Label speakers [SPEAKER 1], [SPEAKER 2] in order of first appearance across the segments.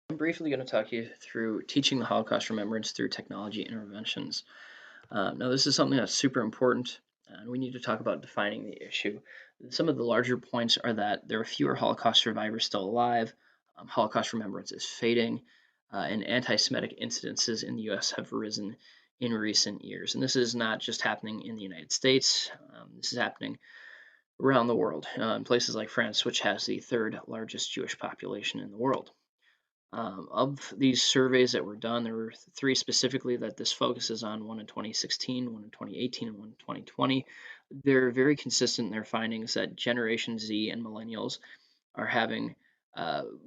[SPEAKER 1] I'm briefly going to talk you through teaching the Holocaust remembrance through technology interventions. Now, this is something that's super important, and we need to talk about defining the issue. Some of the larger points are that there are fewer Holocaust survivors still alive, Holocaust remembrance is fading, and anti Semitic incidences in the US have risen in recent years. And this is not just happening in the United States, this is happening around the world, in places like France, which has the third largest Jewish population in the world. Of these surveys that were done, there were three specifically that this focuses on, one in 2016, one in 2018, and one in 2020. They're very consistent in their findings that Generation Z and millennials are having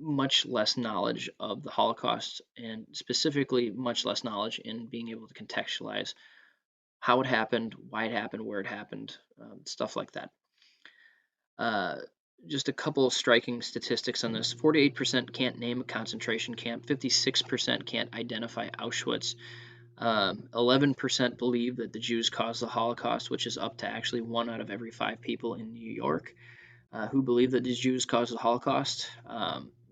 [SPEAKER 1] much less knowledge of the Holocaust, and specifically much less knowledge in being able to contextualize how it happened, why it happened, where it happened, stuff like that. Uh, just a couple of striking statistics on this: 48% can't name a concentration camp, 56% can't identify Auschwitz, 11% believe that the Jews caused the Holocaust, which is up to actually 1 out of every 5 people in New York who believe that the Jews caused the Holocaust.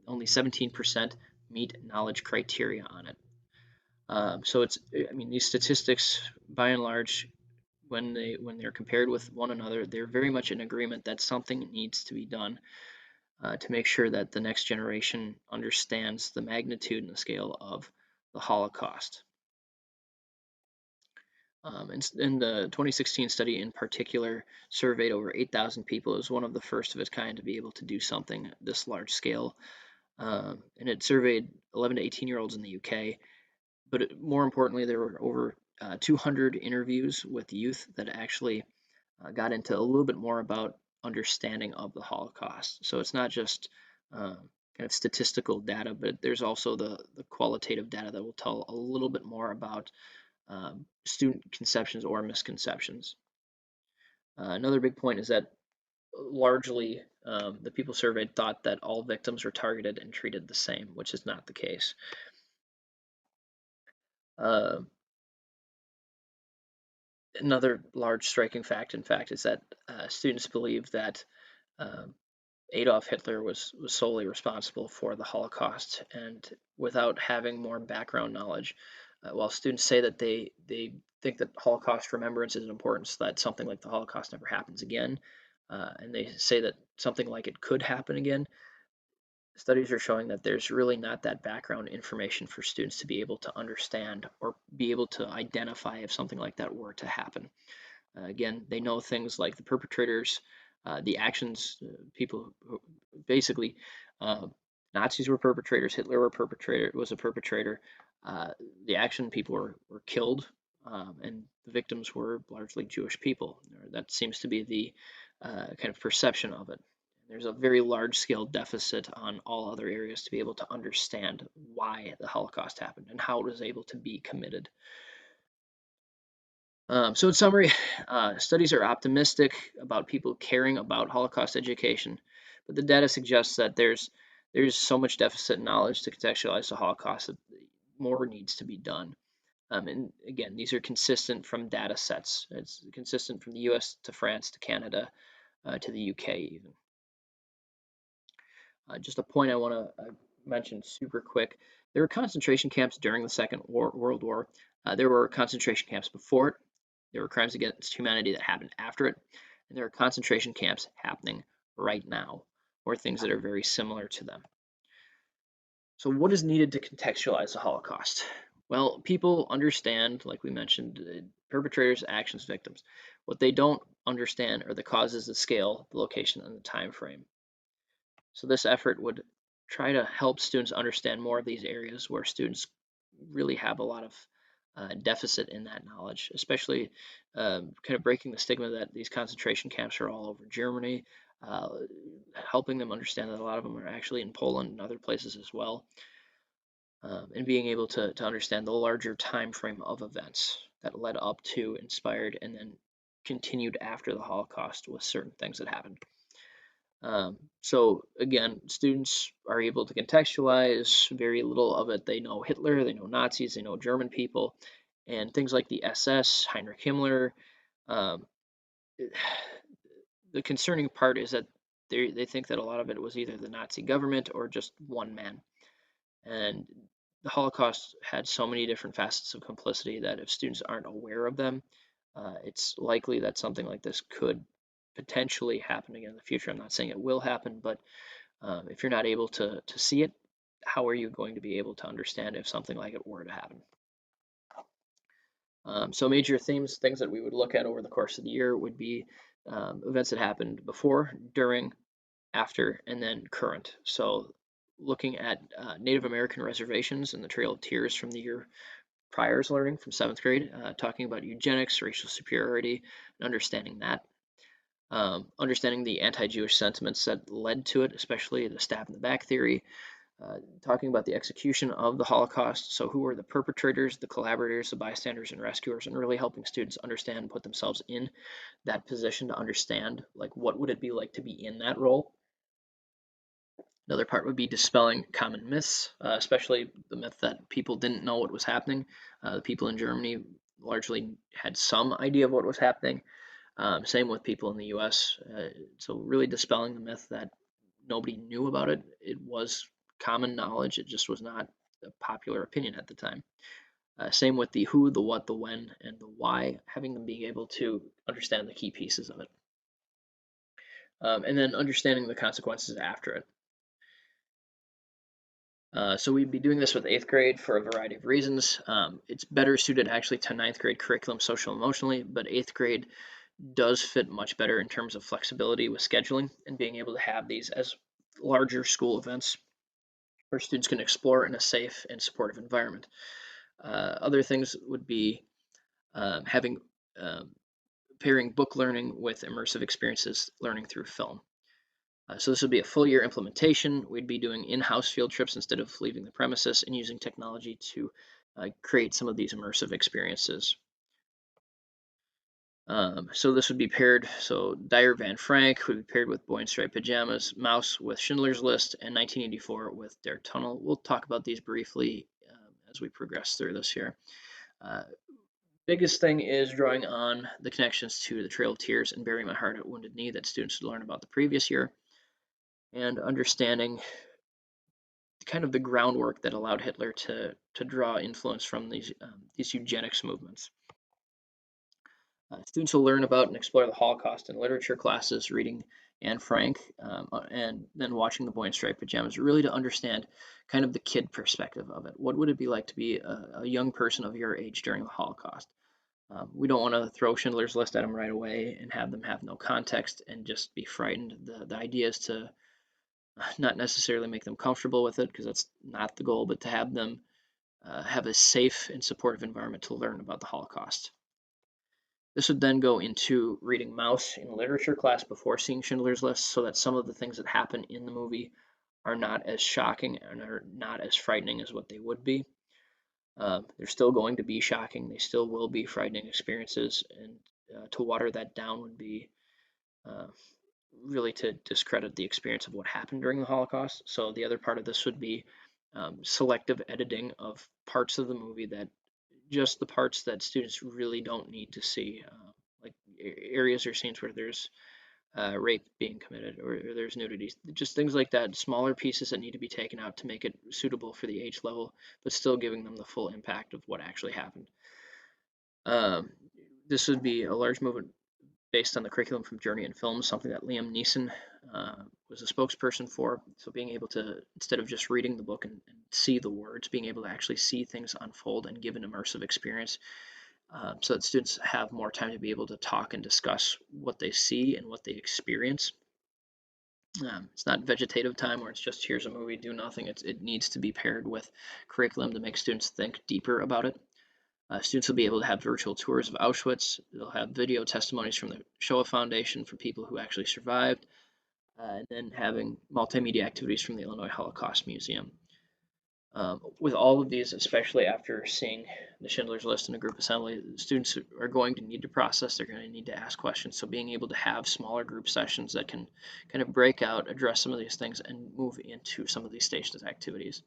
[SPEAKER 1] Only 17% meet knowledge criteria on it. So I mean, these statistics, by and large, when they're compared with one another, they're very much in agreement that something needs to be done to make sure that the next generation understands the magnitude and the scale of the Holocaust. In the 2016 study in particular, surveyed over 8,000 people. It was one of the first of its kind to be able to do something this large scale. And it surveyed 11 to 18-year-olds in the UK. But more importantly, there were over 200 interviews with youth that actually got into a little bit more about understanding of the Holocaust. So it's not just kind of statistical data, but there's also the qualitative data that will tell a little bit more about student conceptions or misconceptions. Another big point is that largely the people surveyed thought that all victims were targeted and treated the same, which is not the case. Uh, Another large striking fact, in fact, is that students believe that um, Adolf Hitler was solely responsible for the Holocaust, and without having more background knowledge, while students say that they think that Holocaust remembrance is important, so that something like the Holocaust never happens again, and they say that something like it could happen again, studies are showing that there's really not that background information for students to be able to understand or be able to identify if something like that were to happen. Again, they know things like the perpetrators, the actions, people who basically uh, Nazis were perpetrators, Hitler was a perpetrator. The action people were killed, and the victims were largely Jewish people. That seems to be the kind of perception of it. There's a very large scale deficit on all other areas to be able to understand why the Holocaust happened and how it was able to be committed. So in summary, studies are optimistic about people caring about Holocaust education, but the data suggests that there's so much deficit knowledge to contextualize the Holocaust that more needs to be done. And again, these are consistent from data sets. It's consistent from the U.S. to France to Canada to the UK even. Just a point I want to mention super quick. There were concentration camps during the Second World War. There were concentration camps before it. There were crimes against humanity that happened after it. And there are concentration camps happening right now, or things that are very similar to them. So, what is needed to contextualize the Holocaust? Well, people understand, like we mentioned, perpetrators, actions, victims. What they don't understand are the causes, the scale, the location, and the time frame. So this effort would try to help students understand more of these areas where students really have a lot of deficit in that knowledge, especially kind of breaking the stigma that these concentration camps are all over Germany, uh, helping them understand that a lot of them are actually in Poland and other places as well, and being able to understand the larger time frame of events that led up to, inspired, and then continued after the Holocaust with certain things that happened. So again, students are able to contextualize very little of it. They know Hitler, they know Nazis, they know German people, and things like the SS, Heinrich Himmler. Um, the concerning part is that they think that a lot of it was either the Nazi government or just one man. And the Holocaust had so many different facets of complicity that if students aren't aware of them, it's likely that something like this could potentially happen again in the future. I'm not saying it will happen, but if you're not able to see it, how are you going to be able to understand if something like it were to happen? So major themes, things that we would look at over the course of the year would be events that happened before, during, after, and then current. So looking at Native American reservations and the Trail of Tears from the year prior's learning from 7th grade, talking about eugenics, racial superiority, and understanding that. Understanding the anti-Jewish sentiments that led to it, especially the stab in the back theory, talking about the execution of the Holocaust. So, who were the perpetrators, the collaborators, the bystanders, and rescuers, and really helping students understand and put themselves in that position to understand, like, what would it be like to be in that role. Another part would be dispelling common myths, especially the myth that people didn't know what was happening. The people in Germany largely had some idea of what was happening. Same with people in the US. So, really dispelling the myth that nobody knew about it. It was common knowledge, it just was not a popular opinion at the time. Same with the who, the what, the when, and the why, having them being able to understand the key pieces of it. And then understanding the consequences after it. So we'd be doing this with 8th grade for a variety of reasons. It's better suited actually to 9th grade curriculum social emotionally, but 8th grade does fit much better in terms of flexibility with scheduling and being able to have these as larger school events where students can explore in a safe and supportive environment. Other things would be having um, pairing book learning with immersive experiences learning through film. So this would be a full year implementation. We'd be doing in-house field trips instead of leaving the premises and using technology to create some of these immersive experiences. So this would be paired, so Dyer Van Frank would be paired with Boy in Striped Pajamas, Mouse with Schindler's List, and 1984 with Dare Tunnel. We'll talk about these briefly as we progress through this here. Uh, Biggest thing is drawing on the connections to the Trail of Tears and Bury My Heart at Wounded Knee that students learned about the previous year, and understanding kind of the groundwork that allowed Hitler to draw influence from these eugenics movements. Students will learn about and explore the Holocaust in literature classes, reading Anne Frank, and then watching The Boy in Striped Pajamas, really to understand kind of the kid perspective of it. What would it be like to be a young person of your age during the Holocaust? We don't want to throw Schindler's List at them right away and have them have no context and just be frightened. The idea is to not necessarily make them comfortable with it, because that's not the goal, but to have them have a safe and supportive environment to learn about the Holocaust. This would then go into reading Maus in literature class before seeing Schindler's List, so that some of the things that happen in the movie are not as shocking and are not as frightening as what they would be. They're still going to be shocking. They still will be frightening experiences, and to water that down would be uh, really to discredit the experience of what happened during the Holocaust. So the other part of this would be selective editing of parts of the movie, that just the parts that students really don't need to see, like areas or scenes where there's rape being committed, or there's nudity, just things like that, smaller pieces that need to be taken out to make it suitable for the age level, but still giving them the full impact of what actually happened. Um, this would be a large movement based on the curriculum from Journey in Film, something that Liam Neeson was a spokesperson for. So being able to, instead of just reading the book and see the words, being able to actually see things unfold and give an immersive experience, so that students have more time to be able to talk and discuss what they see and what they experience. It's not vegetative time where it's just here's a movie, do nothing. It needs to be paired with curriculum to make students think deeper about it. Students will be able to have virtual tours of Auschwitz. They'll have video testimonies from the Shoah Foundation for people who actually survived, and then having multimedia activities from the Illinois Holocaust Museum. With all of these, especially after seeing the Schindler's List in a group assembly, students are going to need to process, they're going to need to ask questions. So being able to have smaller group sessions that can kind of break out, address some of these things, and move into some of these stations activities.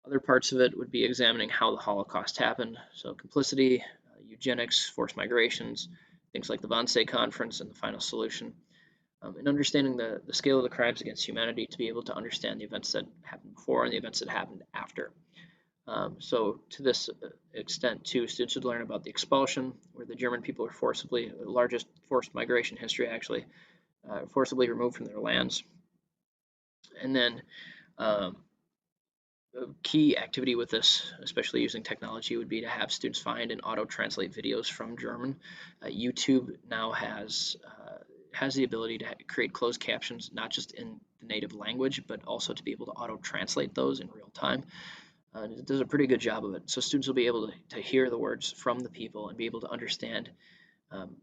[SPEAKER 1] Other parts of it would be examining how the Holocaust happened, so complicity, eugenics, forced migrations, things like the Wannsee Conference and the Final Solution. And understanding the scale of the crimes against humanity to be able to understand the events that happened before and the events that happened after. So to this extent, too, students would learn about the expulsion, where the German people were forcibly, the largest forced migration history actually, forcibly removed from their lands. And then um, a key activity with this, especially using technology, would be to have students find and auto-translate videos from German. YouTube now has the ability to create closed captions, not just in the native language, but also to be able to auto-translate those in real time. It does a pretty good job of it. So students will be able to hear the words from the people and be able to understand um,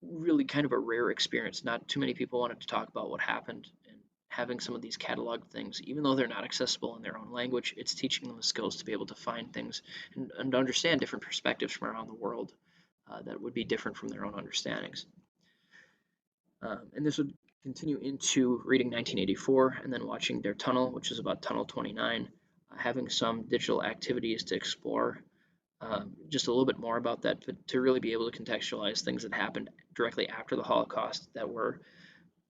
[SPEAKER 1] really kind of a rare experience. Not too many people wanted to talk about what happened, and having some of these catalog things, even though they're not accessible in their own language, it's teaching them the skills to be able to find things and understand different perspectives from around the world that would be different from their own understandings. And this would continue into reading 1984 and then watching their tunnel, which is about Tunnel 29, having some digital activities to explore just a little bit more about that, but to really be able to contextualize things that happened directly after the Holocaust that were,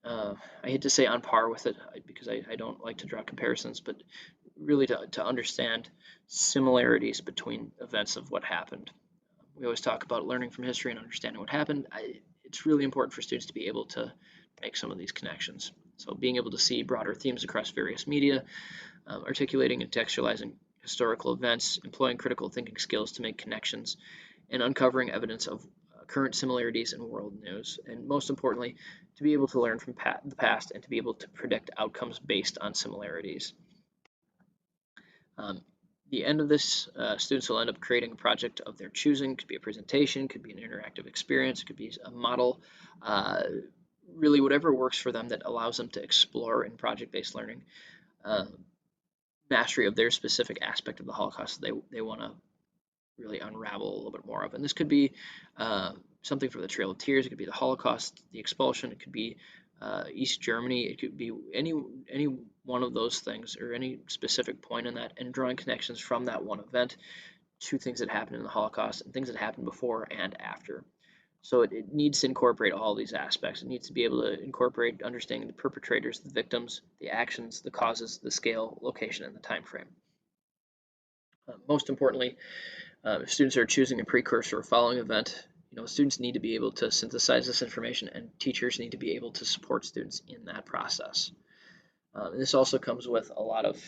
[SPEAKER 1] I hate to say on par with it because I don't like to draw comparisons, but really to understand similarities between events of what happened. We always talk about learning from history and understanding what happened. It's really important for students to be able to make some of these connections. So being able to see broader themes across various media, articulating and textualizing historical events, employing critical thinking skills to make connections, and uncovering evidence of current similarities in world news. And most importantly, to be able to learn from the past and to be able to predict outcomes based on similarities. Um, the end of this, students will end up creating a project of their choosing. It could be a presentation, could be an interactive experience, it could be a model, uh, really whatever works for them that allows them to explore in project-based learning mastery of their specific aspect of the Holocaust that they want to really unravel a little bit more of. And this could be something from the Trail of Tears. It could be the Holocaust, the expulsion. It could be East Germany. It could be any one of those things or any specific point in that, and drawing connections from that one event to things that happened in the Holocaust and things that happened before and after. So it needs to incorporate all these aspects. It needs to be able to incorporate understanding the perpetrators, the victims, the actions, the causes, the scale, location, and the time frame. Most importantly, if students are choosing a precursor or following event, students need to be able to synthesize this information, and teachers need to be able to support students in that process. And this also comes with a lot of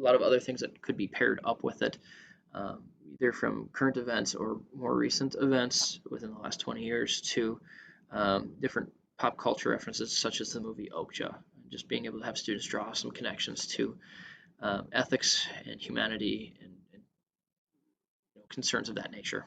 [SPEAKER 1] other things that could be paired up with it, either from current events or more recent events within the last 20 years to different pop culture references, such as the movie Okja. Just being able to have students draw some connections to ethics and humanity and concerns of that nature.